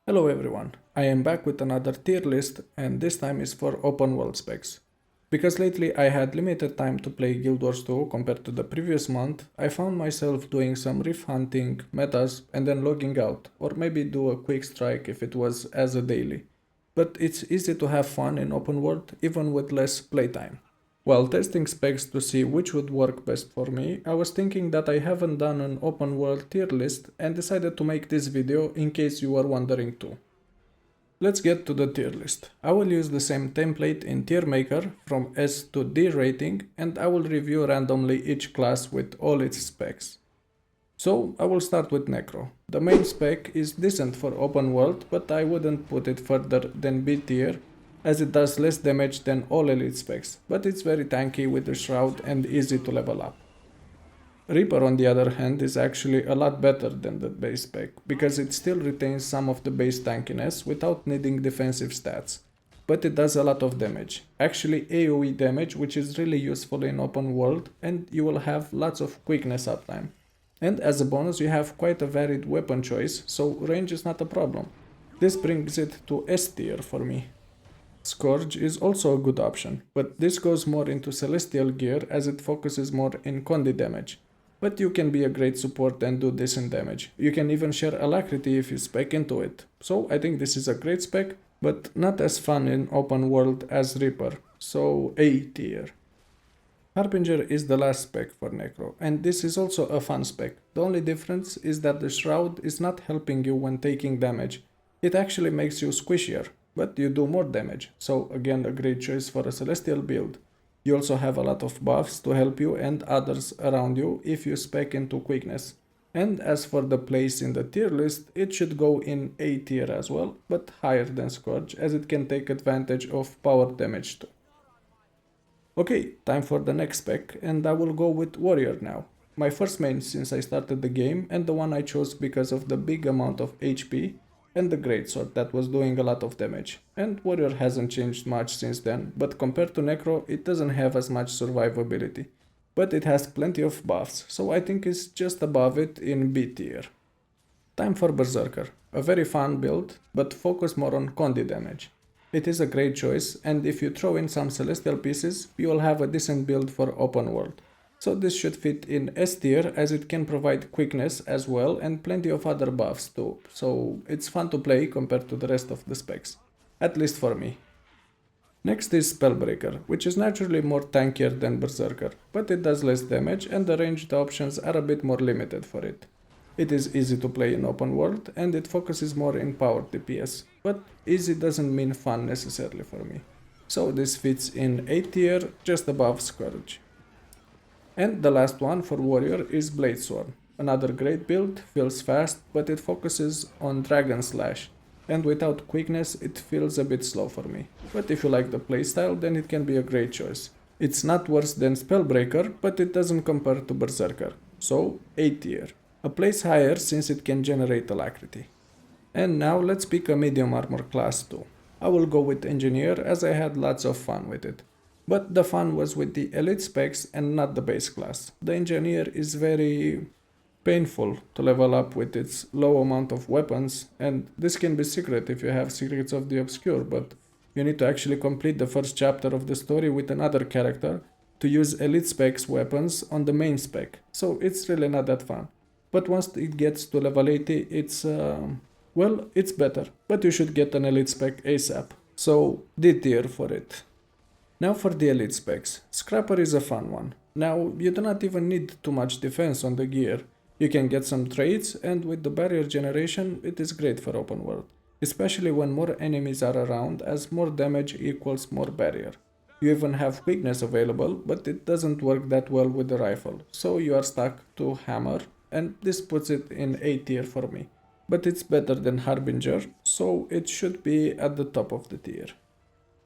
Hello everyone, I am back with another tier list and this time is for open world specs. Because lately I had limited time to play Guild Wars 2 compared to the previous month, I found myself doing some riff hunting, metas and then logging out, or maybe do a quick strike if it was as a daily. But it's easy to have fun in open world even with less playtime. While testing specs to see which would work best for me, I was thinking that I haven't done an open world tier list and decided to make this video in case you are wondering too. Let's get to the tier list. I will use the same template in Tier Maker from S to D rating and I will review randomly each class with all its specs. So I will start with Necro. The main spec is decent for open world, but I wouldn't put it further than B tier as it does less damage than all elite specs, but it's very tanky with the shroud and easy to level up. Reaper on the other hand is actually a lot better than the base spec, because it still retains some of the base tankiness without needing defensive stats. But it does a lot of damage, actually AoE damage, which is really useful in open world, and you will have lots of quickness uptime. And as a bonus you have quite a varied weapon choice, so range is not a problem. This brings it to S tier for me. Scourge is also a good option, but this goes more into celestial gear as it focuses more in condi damage. But you can be a great support and do decent damage. You can even share alacrity if you spec into it. So I think this is a great spec, but not as fun in open world as Reaper, so A tier. Harbinger is the last spec for Necro, and this is also a fun spec. The only difference is that the Shroud is not helping you when taking damage. It actually makes you squishier, but you do more damage, so again a great choice for a celestial build. You also have a lot of buffs to help you and others around you if you spec into quickness. And as for the place in the tier list, it should go in A tier as well, but higher than Scourge as it can take advantage of power damage too. Okay, time for the next spec and I will go with Warrior now. My first main since I started the game and the one I chose because of the big amount of HP and the greatsword that was doing a lot of damage. And Warrior hasn't changed much since then, but compared to Necro it doesn't have as much survivability. But it has plenty of buffs, so I think it's just above it in B tier. Time for Berserker, a very fun build, but focus more on condi damage. It is a great choice, and if you throw in some celestial pieces, you will have a decent build for open world. So this should fit in S tier as it can provide quickness as well and plenty of other buffs too, so it's fun to play compared to the rest of the specs, at least for me. Next is Spellbreaker, which is naturally more tankier than Berserker, but it does less damage and the ranged options are a bit more limited for it. It is easy to play in open world and it focuses more in power DPS, but easy doesn't mean fun necessarily for me. So this fits in A tier, just above Scourge. And the last one for Warrior is Bladesworn. Another great build, feels fast, but it focuses on Dragon Slash, and without quickness it feels a bit slow for me. But if you like the playstyle, then it can be a great choice. It's not worse than Spellbreaker, but it doesn't compare to Berserker, so A tier. A place higher since it can generate alacrity. And now let's pick a medium armor class too. I will go with Engineer as I had lots of fun with it. But the fun was with the elite specs and not the base class. The Engineer is very painful to level up with its low amount of weapons, and this can be secret if you have Secrets of the Obscure, but you need to actually complete the first chapter of the story with another character to use elite specs weapons on the main spec, so it's really not that fun. But once it gets to level 80, it's better, but you should get an elite spec ASAP, so D tier for it. Now for the elite specs. Scrapper is a fun one. Now, you do not even need too much defense on the gear. You can get some traits, and with the barrier generation, it is great for open world. Especially when more enemies are around, as more damage equals more barrier. You even have quickness available, but it doesn't work that well with the rifle, so you are stuck to hammer, and this puts it in A tier for me. But it's better than Harbinger, so it should be at the top of the tier.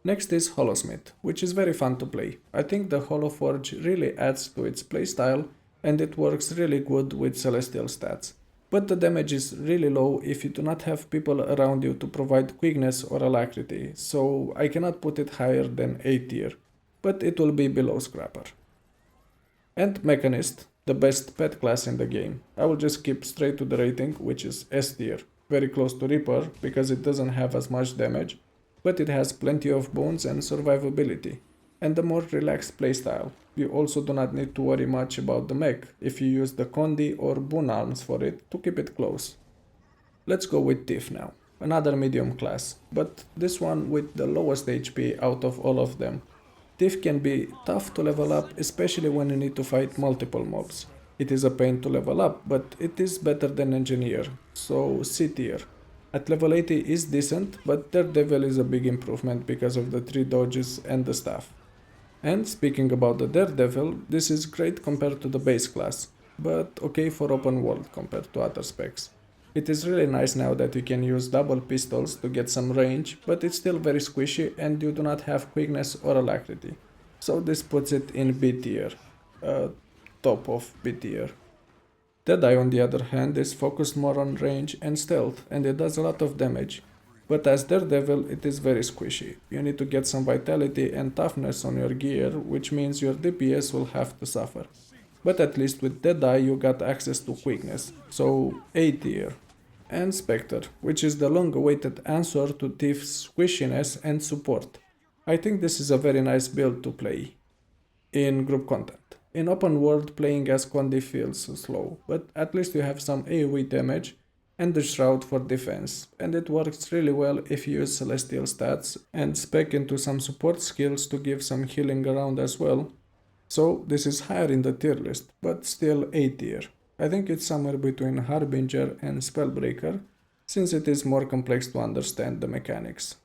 Next is Holosmith, which is very fun to play. I think the Holoforge really adds to its playstyle and it works really good with celestial stats. But the damage is really low if you do not have people around you to provide quickness or alacrity, so I cannot put it higher than A tier, but it will be below Scrapper. And Mechanist, the best pet class in the game. I will just skip straight to the rating, which is S tier. very close to Reaper because it doesn't have as much damage, but it has plenty of bones and survivability, and a more relaxed playstyle. You also do not need to worry much about the mech if you use the Condi or Boon arms for it to keep it close. Let's go with Thief now, another medium class, but this one with the lowest HP out of all of them. Thief can be tough to level up, especially when you need to fight multiple mobs. It is a pain to level up, but it is better than Engineer, so C tier. At level 80 is decent, but Daredevil is a big improvement because of the 3 dodges and the staff. And speaking about the Daredevil, this is great compared to the base class, but okay for open world compared to other specs. It is really nice now that you can use double pistols to get some range, but it's still very squishy and you do not have quickness or alacrity. So this puts it in B tier, top of B tier. Deadeye on the other hand is focused more on range and stealth, and it does a lot of damage. But as Daredevil it is very squishy. You need to get some vitality and toughness on your gear, which means your DPS will have to suffer. But at least with Deadeye you got access to quickness, so A tier. And Spectre, which is the long-awaited answer to Thief's squishiness and support. I think this is a very nice build to play in group content. In open world, playing as Condi feels slow, but at least you have some AoE damage and the Shroud for defense, and it works really well if you use Celestial stats and spec into some support skills to give some healing around as well. So this is higher in the tier list, but still A tier. I think it's somewhere between Harbinger and Spellbreaker, since it is more complex to understand the mechanics.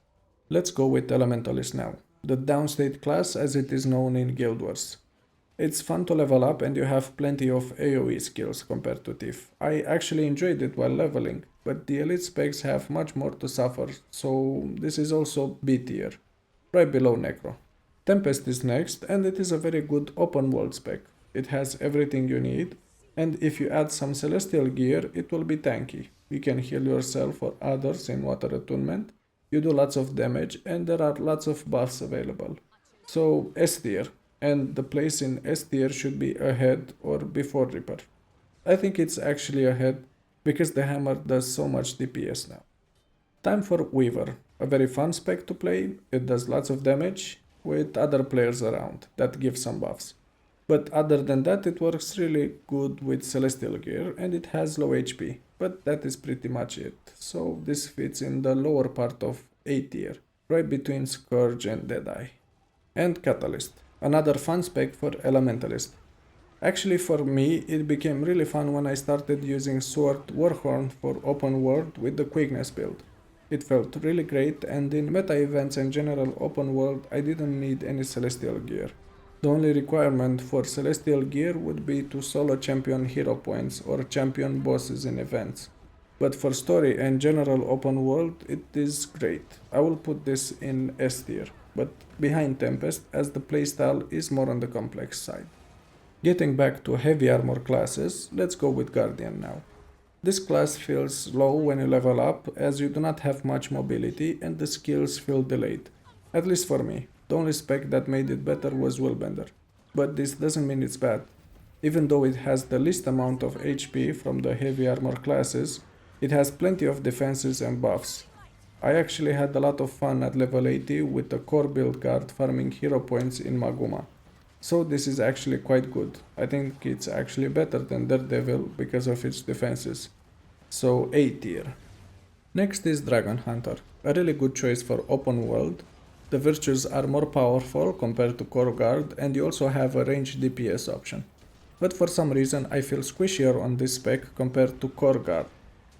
Let's go with Elementalist now, the downstate class as it is known in Guild Wars. It's fun to level up and you have plenty of AoE skills compared to Thief. I actually enjoyed it while leveling, but the elite specs have much more to suffer, so this is also B tier, right below Necro. Tempest is next, and it is a very good open world spec. It has everything you need, and if you add some Celestial gear, it will be tanky. You can heal yourself or others in Water Attunement, you do lots of damage, and there are lots of buffs available. So S tier, and the place in S tier should be ahead or before Reaper. I think it's actually ahead because the hammer does so much DPS now. Time for Weaver, a very fun spec to play. It does lots of damage with other players around that give some buffs. But other than that, it works really good with Celestial gear and it has low HP, but that is pretty much it. So this fits in the lower part of A tier, right between Scourge and Deadeye. And Catalyst, another fun spec for Elementalist. Actually for me it became really fun when I started using Sword Warhorn for open world with the quickness build. It felt really great, and in meta events and general open world I didn't need any Celestial gear. The only requirement for Celestial gear would be to solo champion hero points or champion bosses in events. But for story and general open world it is great. I will put this in S tier, but behind Tempest as the playstyle is more on the complex side. Getting back to heavy armor classes, let's go with Guardian now. This class feels low when you level up as you do not have much mobility and the skills feel delayed. At least for me. The only spec that made it better was Willbender. But this doesn't mean it's bad. Even though it has the least amount of HP from the heavy armor classes, it has plenty of defenses and buffs. I actually had a lot of fun at level 80 with the core build card farming hero points in Maguma. So this is actually quite good. I think it's actually better than Daredevil because of its defenses. So A tier. Next is Dragon Hunter, a really good choice for open world. The virtues are more powerful compared to Core Guard and you also have a ranged DPS option. But for some reason I feel squishier on this spec compared to Core Guard.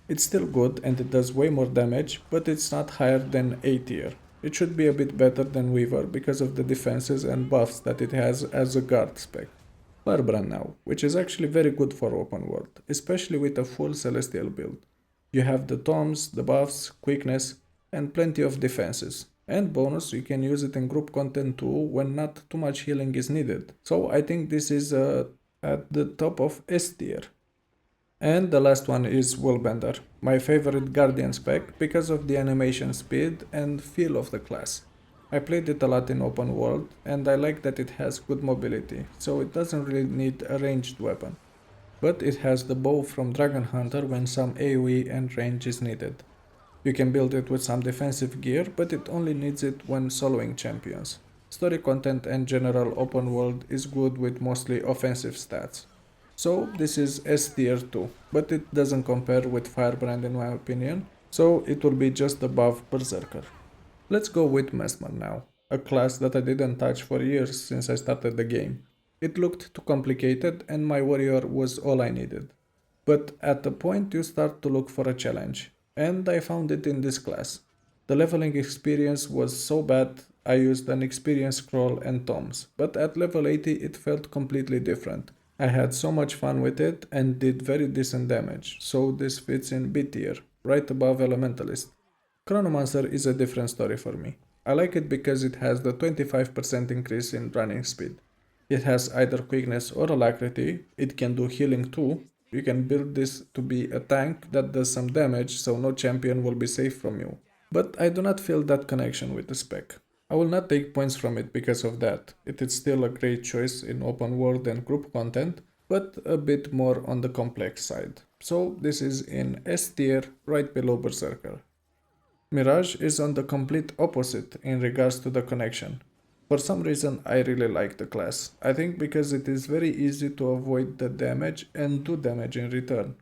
It's still good and it does way more damage, but it's not higher than A tier. It should be a bit better than Weaver because of the defenses and buffs that it has as a guard spec. Firebrand now, which is actually very good for open world, especially with a full Celestial build. You have the tomes, the buffs, quickness, and plenty of defenses. And bonus, you can use it in group content too when not too much healing is needed. So I think this is at the top of S tier. And the last one is Willbender, my favorite Guardian spec because of the animation speed and feel of the class. I played it a lot in open world and I like that it has good mobility, so it doesn't really need a ranged weapon. but it has the bow from Dragon Hunter when some AoE and range is needed. You can build it with some defensive gear, but it only needs it when soloing champions. Story content and general open world is good with mostly offensive stats. So this is S tier 2, but it doesn't compare with Firebrand in my opinion, so it will be just above Berserker. Let's go with Mesmer now, a class that I didn't touch for years since I started the game. It looked too complicated and my warrior was all I needed. But at a point you start to look for a challenge, and I found it in this class. The leveling experience was so bad I used an experience scroll and tomes, but at level 80 it felt completely different. I had so much fun with it and did very decent damage, so this fits in B tier, right above Elementalist. Chronomancer is a different story for me. I like it because it has the 25% increase in running speed. It has either quickness or alacrity, it can do healing too. You can build this to be a tank that does some damage so no champion will be safe from you. But I do not feel that connection with the spec. I will not take points from it because of that. It is still a great choice in open world and group content, but a bit more on the complex side. So this is in S tier, right below Berserker. Mirage is on the complete opposite in regards to the connection. For some reason I really like the class. I think because it is very easy to avoid the damage and do damage in return.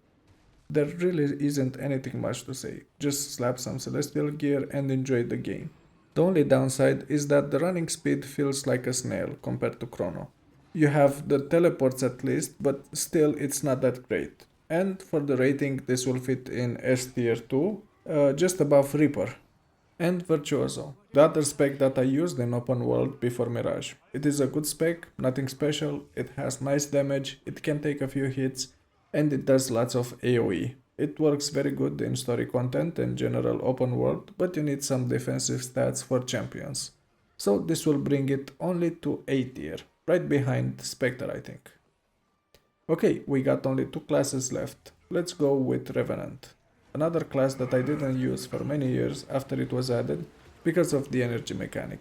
There really isn't anything much to say, just slap some celestial gear and enjoy the game. The only downside is that the running speed feels like a snail compared to Chrono. You have the teleports at least, but still it's not that great. And for the rating this will fit in S tier 2, just above Reaper. And Virtuoso, the other spec that I used in open world before Mirage. It is a good spec, nothing special, it has nice damage, it can take a few hits, and it does lots of AoE. It works very good in story content and general open world, but you need some defensive stats for champions. So this will bring it only to A tier, right behind Spectre I think. Okay, we got only two classes left. Let's go with Revenant. Another class that I didn't use for many years after it was added because of the energy mechanic.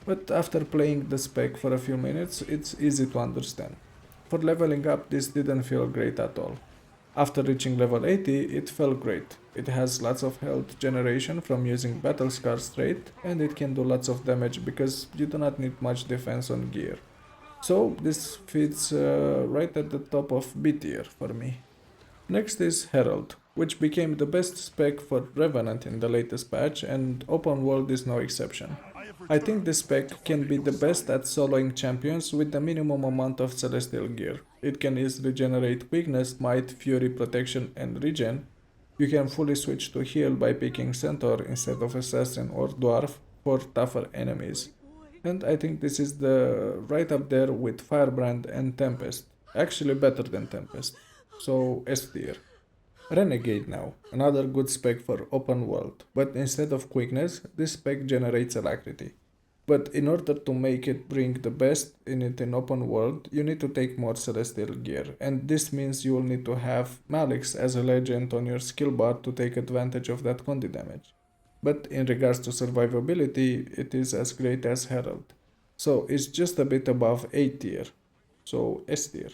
But after playing the spec for a few minutes, it's easy to understand. For leveling up, this didn't feel great at all. After reaching level 80, it felt great. It has lots of health generation from using Battle Scar straight, and it can do lots of damage because you do not need much defense on gear. So this fits right at the top of B tier for me. Next is Herald, which became the best spec for Revenant in the latest patch, and open world is no exception. I think this spec can be the best at soloing champions with the minimum amount of celestial gear. It can easily generate quickness, might, fury, protection and regen. You can fully switch to heal by picking centaur instead of assassin or dwarf for tougher enemies. And I think this is the right up there with Firebrand and Tempest. Actually better than Tempest. So S tier. Renegade now, another good spec for open world, but instead of quickness, this spec generates alacrity. But in order to make it bring the best in it in open world, you need to take more celestial gear, and this means you will need to have Malix as a legend on your skill bar to take advantage of that condi damage. But in regards to survivability, it is as great as Herald. So it's just a bit above A tier, so S tier.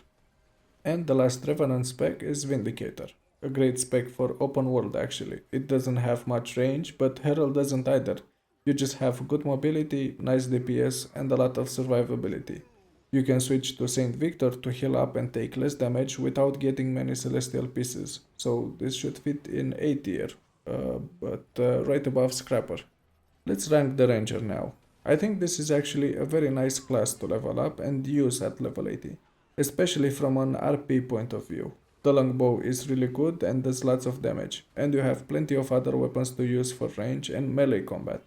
And the last Revenant spec is Vindicator. A great spec for open world actually. It doesn't have much range, but Herald doesn't either. You just have good mobility, nice DPS and a lot of survivability. You can switch to Saint Victor to heal up and take less damage without getting many celestial pieces. So this should fit in A tier, but right above Scrapper. Let's rank the Ranger now. I think this is actually a very nice class to level up and use at level 80, especially from an RP point of view. The longbow is really good and does lots of damage, and you have plenty of other weapons to use for range and melee combat.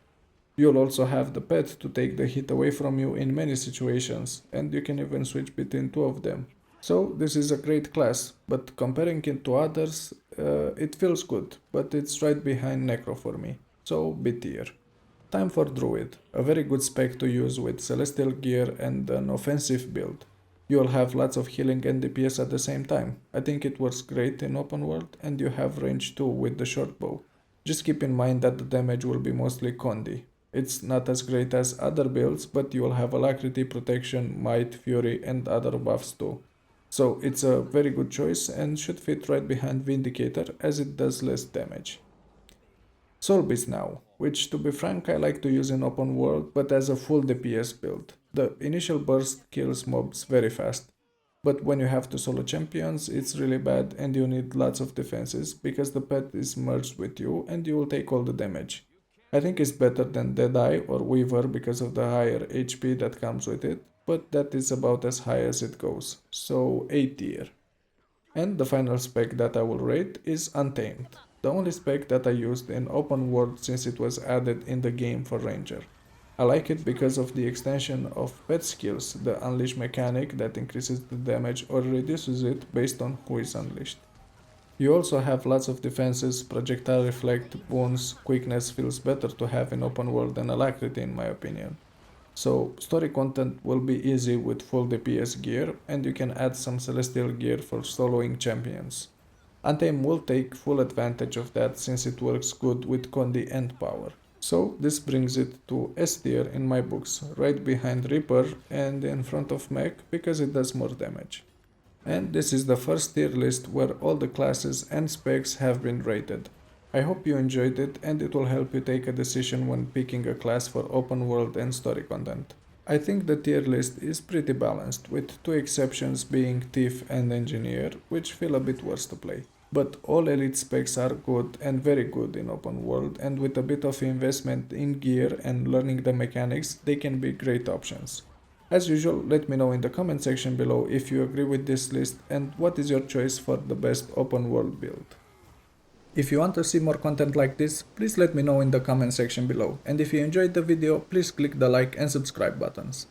You'll also have the pet to take the hit away from you in many situations, and you can even switch between two of them. So this is a great class, but comparing it to others, it feels good, but it's right behind Necro for me, so B tier. Time for Druid, a very good spec to use with celestial gear and an offensive build. You'll have lots of healing and DPS at the same time. I think it works great in open world, and you have range too with the short bow. Just keep in mind that the damage will be mostly condi. It's not as great as other builds, but you will have alacrity, protection, might, fury and other buffs too. So it's a very good choice and should fit right behind Vindicator as it does less damage. Soul Beast now, which to be frank I like to use in open world but as a full DPS build. The initial burst kills mobs very fast, but when you have to solo champions it's really bad and you need lots of defenses because the pet is merged with you and you will take all the damage. I think it's better than Deadeye or Weaver because of the higher HP that comes with it, but that is about as high as it goes, so A tier. And the final spec that I will rate is Untamed, the only spec that I used in open world since it was added in the game for Ranger. I like it because of the extension of pet skills, the unleash mechanic that increases the damage or reduces it based on who is unleashed. You also have lots of defenses, projectile reflect, wounds, quickness feels better to have in open world than alacrity in my opinion. So story content will be easy with full DPS gear and you can add some celestial gear for soloing champions. Anthem will take full advantage of that since it works good with Condi and power. So this brings it to S tier in my books, right behind Reaper and in front of Mech because it does more damage. And this is the first tier list where all the classes and specs have been rated. I hope you enjoyed it and it will help you take a decision when picking a class for open world and story content. I think the tier list is pretty balanced, with two exceptions being Thief and Engineer, which feel a bit worse to play. But all elite specs are good and very good in open world, and with a bit of investment in gear and learning the mechanics, they can be great options. As usual, let me know in the comment section below if you agree with this list and what is your choice for the best open world build. If you want to see more content like this, please let me know in the comment section below, and if you enjoyed the video, please click the like and subscribe buttons.